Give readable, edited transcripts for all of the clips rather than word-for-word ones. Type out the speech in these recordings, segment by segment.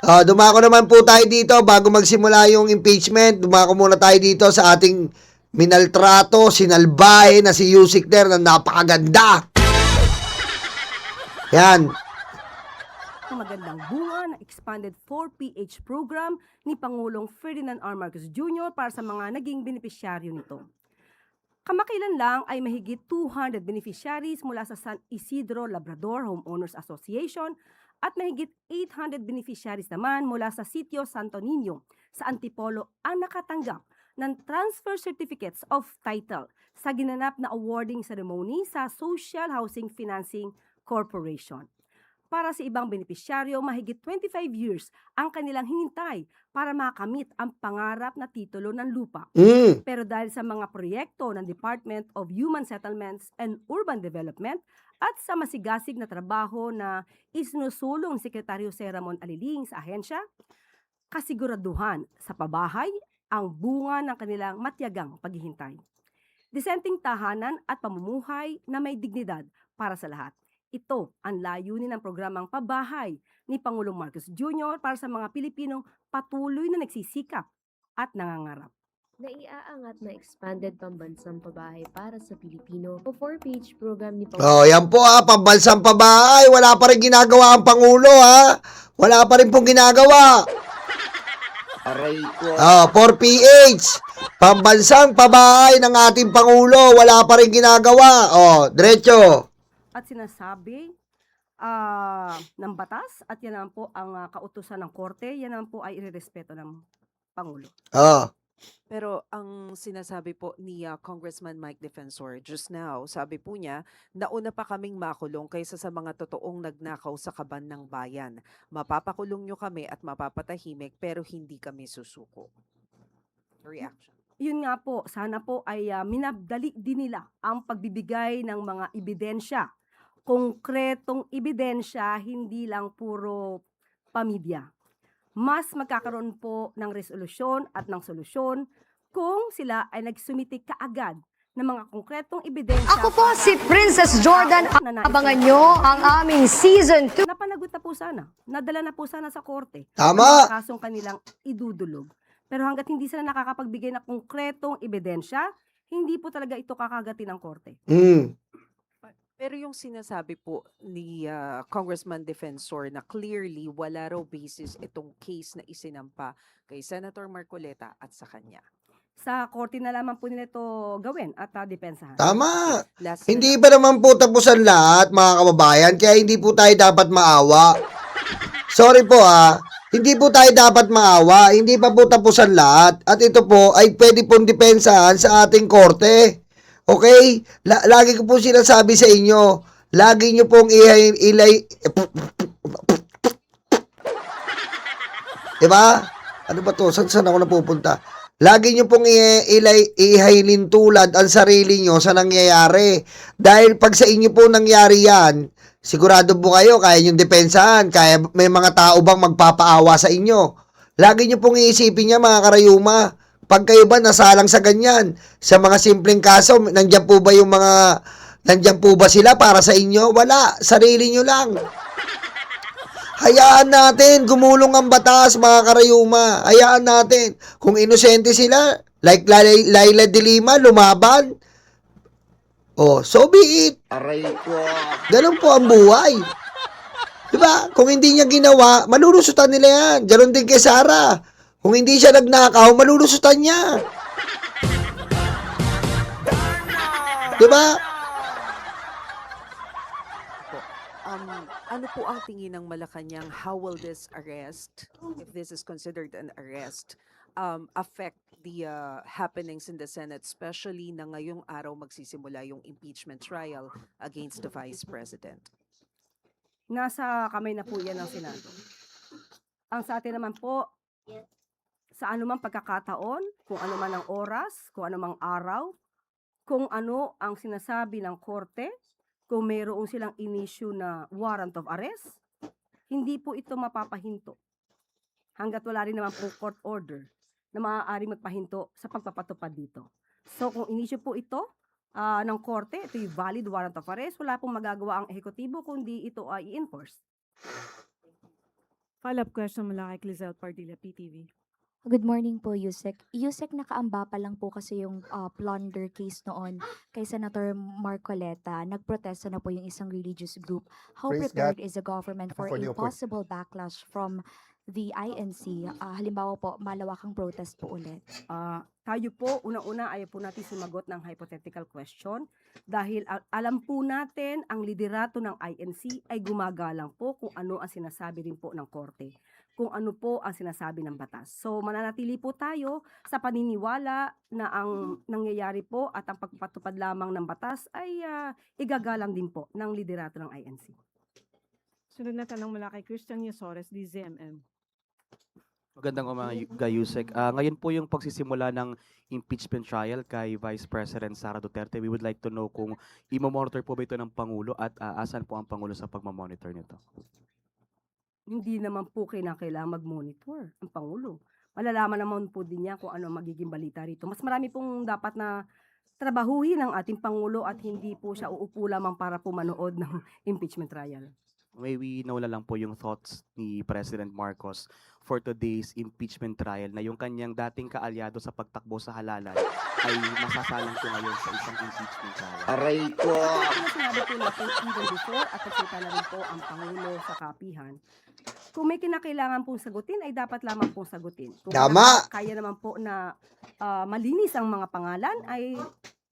Dumako naman po tayo dito bago magsimula yung impeachment. Dumako muna tayo dito sa ating minaltrato, sinalbahe na si Yusik Der na napakaganda. Yan. Magandang bunga na expanded 4PH program ni Pangulong Ferdinand R. Marcos Jr. para sa mga naging benepisyaryo nito. Kamakailan lang ay mahigit 200 beneficiaries mula sa San Isidro Labrador Homeowners Association at mahigit 800 beneficiaries naman mula sa Sitio Santo Niño sa Antipolo ang nakatanggap ng transfer certificates of title sa ginanap na awarding ceremony sa Social Housing Financing Corporation. Para sa ibang benepisyaryo, mahigit 25 years ang kanilang hinintay para makamit ang pangarap na titulo ng lupa. Pero dahil sa mga proyekto ng Department of Human Settlements and Urban Development at sa masigasig na trabaho na isinusulong ni Sekretaryo Sir Ramon Aliling sa ahensya, kasiguraduhan sa pabahay ang bunga ng kanilang matiyagang paghihintay. Disenteng tahanan at pamumuhay na may dignidad para sa lahat. Ito ang layunin ng programang Pabahay ni Pangulong Marcos Jr. para sa mga Pilipinong patuloy na nagsisikap at nangangarap. Naiaangat na expanded pambansang pabahay para sa Pilipino o 4-page program ni Pangulong. Yan po pambansang pabahay. Wala pa rin ginagawa ang Pangulo Wala pa rin pong ginagawa. Aray ko. 4PH. Pambansang pabahay ng ating Pangulo. Wala pa rin ginagawa. Diretso. At sinasabi ng batas at yan naman po ang kautusan ng korte, yan naman po ay irerespeto ng Pangulo. Pero ang sinasabi po ni Congressman Mike Defensor just now, sabi po niya, nauna pa kaming makulong kaysa sa mga totoong nagnakaw sa kaban ng bayan. Mapapakulong nyo kami at mapapatahimik pero hindi kami susuko. Reaction. Yun nga po, sana po ay minabdali din nila ang pagbibigay ng mga ebidensya. Konkretong ebidensya, hindi lang puro pamilya. Mas magkakaroon po ng resolusyon at ng solusyon kung sila ay nagsumiti kaagad ng mga konkretong ebidensya. Ako po si Princess Jordan. Abangan nyo ang aming Season 2. Napanagot na po sana. Nadala na po sana sa korte. Tama. Ang kasong kanilang idudulog. Pero hanggat hindi sila nakakapagbigay ng konkretong ebidensya, hindi po talaga ito kakagatin ng korte. Pero yung sinasabi po ni Congressman Defensor na clearly wala raw basis itong case na isinampa kay Senator Marcoleta at sa kanya. Sa korte na lamang po nila ito gawin at depensahan. Tama. Last Hindi pa naman po tapusan lahat, mga kababayan, kaya hindi po tayo dapat maawa. Sorry po hindi po tayo dapat maawa, hindi pa po tapusan lahat, at ito po ay pwede pong depensahan sa ating korte. Okay? Lagi ko po sinasabi sa inyo, lagi nyo pong diba? Ano ba to? Saan ako napupunta? Lagi nyo pong ihailin tulad ang sarili nyo sa nangyayari. Dahil pag sa inyo po nangyari yan, sigurado po kayo, kaya nyo depensahan, kaya may mga tao bang magpapaawa sa inyo. Lagi nyo pong iisipin niya, mga karayuma, pag kayo ba nasalang sa ganyan, sa mga simpleng kaso, nandiyan po ba sila para sa inyo? Wala, sarili nyo lang. Hayaan natin, gumulong ang batas, mga karayuma. Hayaan natin. Kung inosente sila, like Laila de Lima, lumaban, so be it. Aray ko. Ganun po ang buhay. Diba? Kung hindi niya ginawa, malulusutan nila yan. Ganon din kay Sara. Kung hindi siya nagnakaw, malulusutan niya. Diba? Ano po ang tingin ng Malacanang? How will this arrest, if this is considered an arrest, affect the happenings in the Senate, especially na ngayong araw magsisimula yung impeachment trial against the Vice President? Nasa kamay na po yan ng Senado. Ang sa atin naman po, sa anumang pagkakataon, kung ano man ang oras, kung ano mang araw, kung ano ang sinasabi ng korte, kung mayroon silang in-issue na warrant of arrest, hindi po ito mapapahinto. Hanggat wala rin naman po court order na maaaring magpahinto sa pagpapatupad dito. So kung in-issue po ito ng korte, ito yung valid warrant of arrest, wala pong magagawa ang ehekutibo kundi ito ay i-enforce. Follow-up question mula kay Clizelle Pardilla, PTV. Good morning po, Yusek. Yusek, nakaamba pa lang po kasi yung plunder case noon kay Senator Marcoleta. Nagprotesta na po yung isang religious group. How Praise prepared is the government for For a the possible backlash from the INC? Halimbawa po, malawakang protest po ulit. Tayo po, unang-una ayaw po natin sumagot ng hypothetical question dahil alam po natin ang liderato ng INC ay gumagalang po kung ano ang sinasabi rin po ng korte, kung ano po ang sinasabi ng batas. So mananatili po tayo sa paniniwala na ang nangyayari po at ang pagpatupad lamang ng batas ay igagalang din po ng liderato ng INC. Sunod na tanong mula kay Christian Yasores, DZMM. Magandang umaga, Yusek. Ngayon po yung pagsisimula ng impeachment trial kay Vice President Sara Duterte. We would like to know kung i-monitor po ba ito ng Pangulo at asan po ang Pangulo sa pagmamonitor nito? Hindi naman po kailangan mag-monitor ang Pangulo. Malalaman naman po din niya kung ano magiging balita rito. Mas marami pong dapat na trabahuhin ng ating Pangulo at hindi po siya uupo lamang para po manood ng impeachment trial. May we know na lang po yung thoughts ni President Marcos for today's impeachment trial na yung kanyang dating kaalyado sa pagtakbo sa halalan ay masasalang po ngayon sa isang impeachment trial. Aray ko. Sinabi po natin even before at nagsalita na rin po ang Pangulo sa kapihan. Kung may kinakailangan pong sagutin, ay dapat lamang pong sagutin. Kung Tama. kaya naman po na malinis ang mga pangalan, ay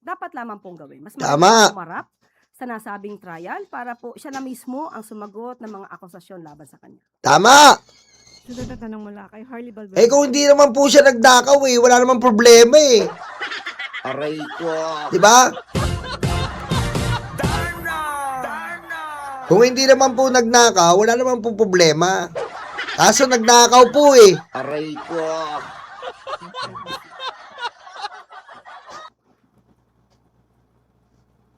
dapat lamang pong gawin. Mas Tama. umarap sa nasabing trial para po siya na mismo ang sumagot ng mga akusasyon laban sa kanya. Tama! Sunod na tanong mula kay Harley Balbert. Eh kung hindi naman po siya nagdakaw wala namang problema eh. Aray ko. Di ba? Kung hindi naman po nagnakaw, wala naman po problema. Kaso nagnakaw po eh. Aray ko.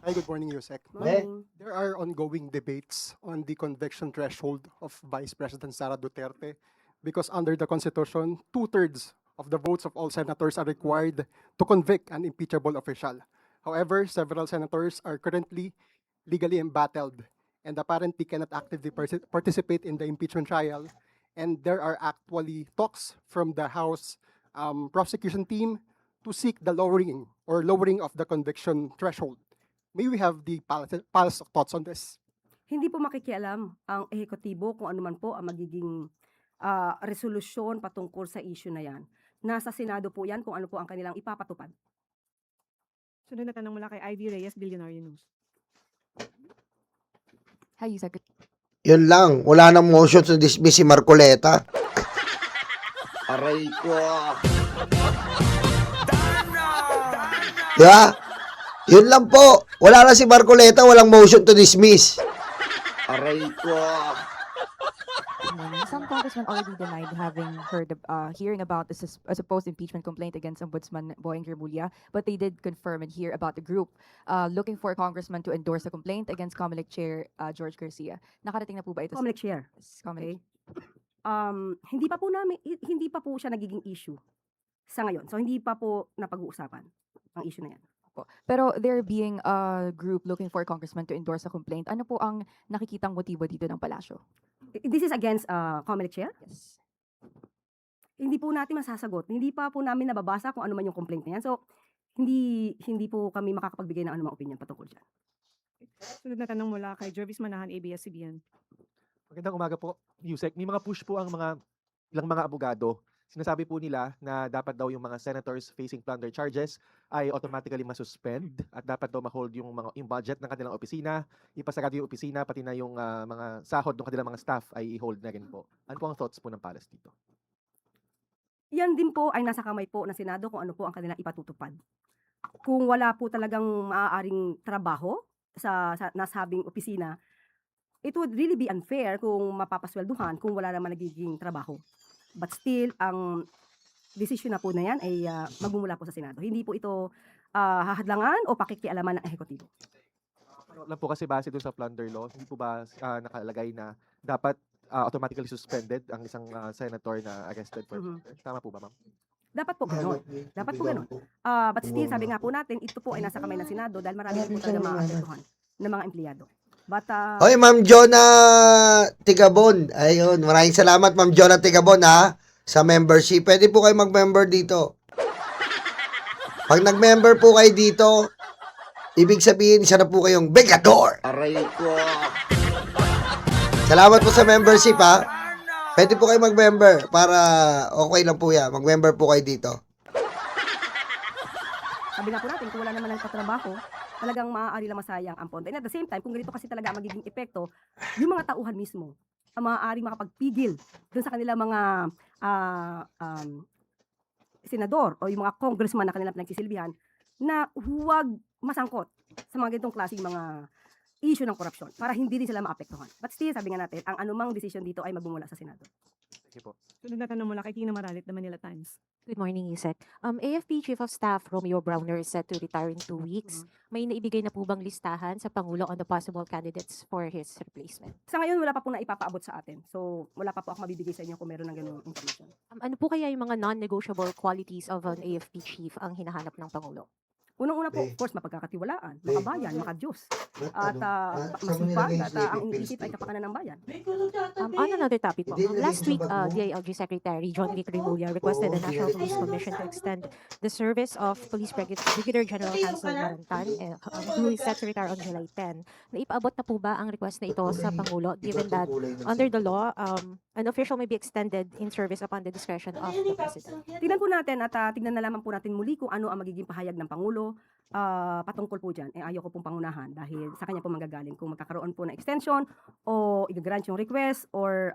Hi, good morning, Yusek. Morning. There are ongoing debates on the conviction threshold of Vice President Sara Duterte because under the Constitution, 2/3 of the votes of all senators are required to convict an impeachable official. However, several senators are currently legally embattled and apparently cannot actively participate in the impeachment trial. And there are actually talks from the House prosecution team to seek the lowering of the conviction threshold. May we have the pulse of thoughts on this? Hindi po makikialam ang ehekutibo kung ano man po ang magiging resolusyon patungkol sa issue na yan. Nasa Senado po yan kung ano po ang kanilang ipapatupad. Sunod na tanong mula kay Ivy Reyes, Billionaire News. Hi, Yusek. Yun lang. Wala nang motion to dismiss si Marcoleta. Aray ko. Di ba? Yun lang po. Wala na si Marcoleta, walang motion to dismiss. Aray ko. Some congressmen already denied having heard hearing about a supposed impeachment complaint against Ombudsman Boyeng Remulla, but they did confirm and hear about the group looking for a congressman to endorse a complaint against Comelec Chair George Garcia. Nakarating na po ba ito? Comelec Chair. Comelec. Hindi pa po siya nagiging issue sa ngayon. So hindi pa po napag-uusapan ang issue na yan. Po. Pero there being a group looking for a congressman to endorse a complaint, ano po ang nakikitang motibo dito ng palasyo? This is against Comelec Chair? Yes. Hindi po natin masasagot. Hindi pa po namin nababasa kung ano man yung complaint na yan. So hindi po kami makakapagbigay ng anumang opinion patungkol dyan. Sunod na tanong mula kay Jervis Manahan, ABS-CBN. Magandang umaga po, Yusek. May mga push po ang ilang mga abogado. Sinasabi po nila na dapat daw yung mga senators facing plunder charges ay automatically masuspend at dapat daw ma-hold yung budget ng kanilang opisina, ipasarado yung opisina, pati na yung mga sahod ng kanilang mga staff ay i-hold na rin po. Ano po ang thoughts po ng Palace dito? Yan din po ay nasa kamay po ng Senado kung ano po ang kanilang ipatutupad. Kung wala po talagang maaaring trabaho sa nasabing opisina, it would really be unfair kung mapapaswelduhan kung wala naman nagiging trabaho. But still, ang decision na po na yan ay magmumula po sa Senado. Hindi po ito hahadlangan o pakikialaman ng ehekutibo. Pero lang po kasi base doon sa plunder law, hindi po ba nakalagay na dapat automatically suspended ang isang senator na arrested for plunder? Tama po ba, ma'am? Dapat po gano'n. Dapat po gano'n. But still, sabi nga po natin, ito po ay nasa kamay ng Senado dahil marami po talaga mga apektuhan ng mga empleyado. But, Hoy, Ma'am Jonah Tigabon. Ayun, maraming salamat, Ma'am Jonah Tigabon, ha, sa membership. Pwede po kayo mag-member dito. Pag nag-member po kayo dito, ibig sabihin, isa na po kayong Begador. Aray ko. Salamat po sa membership, ha. Pwede po kayo mag-member para okay lang po yan. Mag-member po kayo dito. sabi nga po natin, kung wala naman nagtatrabaho, talagang maaari lang masayang ang pondo. And at the same time, kung ganito kasi talaga ang magiging epekto, yung mga tauhan mismo, ang maaari makapagpigil dun sa kanila mga senador o yung mga congressman na kanila pinagsisilbihan na huwag masangkot sa mga ganitong klaseng mga issue ng korupsyon para hindi din sila maapektuhan. But still, sabi nga natin, ang anumang decision dito ay magmumula sa Senado. Sunod na tanong mula kay Tina Maralit ng Manila Times. Good morning, Yusek. AFP Chief of Staff Romeo Browner is set to retire in 2 weeks. May naibigay na po bang listahan sa Pangulo on the possible candidates for his replacement? Sa ngayon, wala pa po na ipapaabot sa atin. So, wala pa po ako mabibigay sa inyo kung meron ng ganung information. Ano po kaya yung mga non-negotiable qualities of an AFP chief ang hinahanap ng Pangulo? Unang-una po, of course, mapagkakatiwalaan, makabayan, makadiyos. At masipag at ang iniisip ay kapakanan ng bayan. On another topic po, last week, DILG Secretary John Vic Remulla requested the National Police Commission to extend the service of Police Brigadier General Hansel Marantan, who is set to retire on July 10. Naipaabot na po ba ang request na ito sa Pangulo, given that under the law, an official may be extended in service upon the discretion of the President? Tignan po natin at tignan na lamang po natin muli kung ano ang magiging pahayag ng Pangulo patungkol po dyan. Ayaw ko pong pangunahan dahil sa kanya po manggagaling kung magkakaroon po ng extension o i-grant yung request or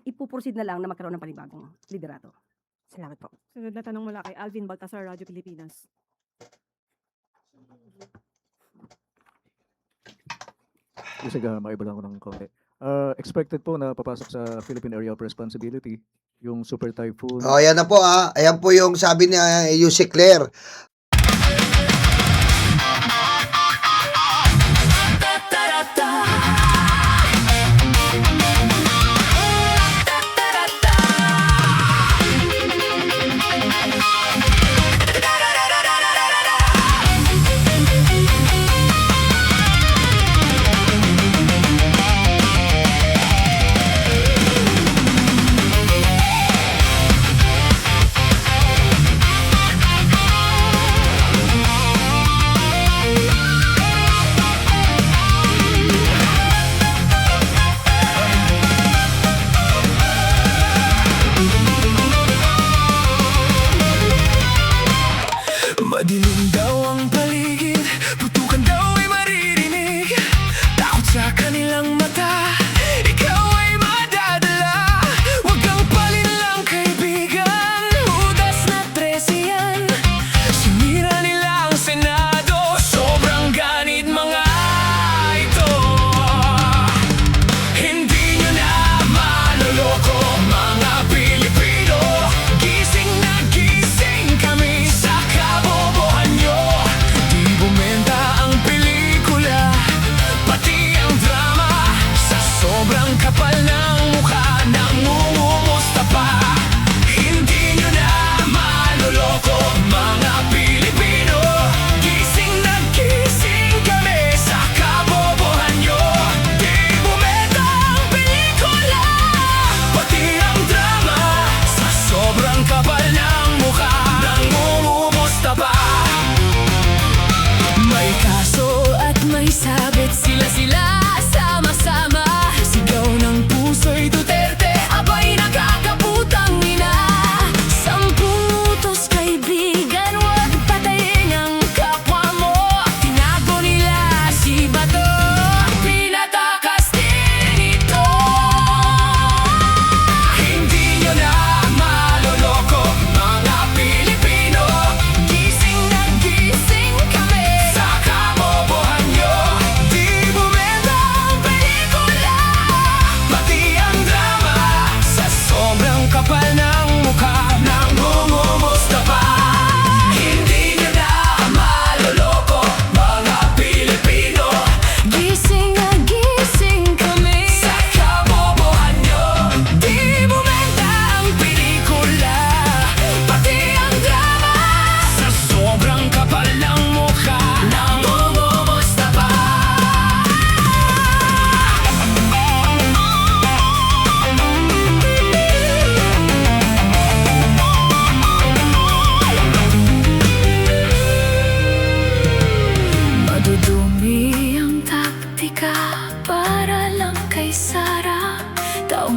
ipuproceed na lang na magkaroon ng panibagong liderato. Salamat po. Sunod na tanong mula kay Alvin Baltasar, Radyo Pilipinas. Kasi maiba lang ko ng konti. Expected po na papasok sa Philippine Area of Responsibility yung Super Typhoon. O, ayan na po, ha. Ayan po yung sabi ni Yusek Claire.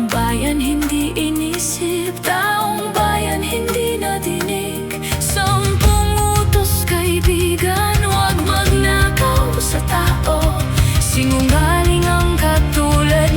bayan hindi inisip, taong bayan hindi nadinig. 10 utos kaibigan, huwag magnakaw sa tao. Sinungaling ang katulad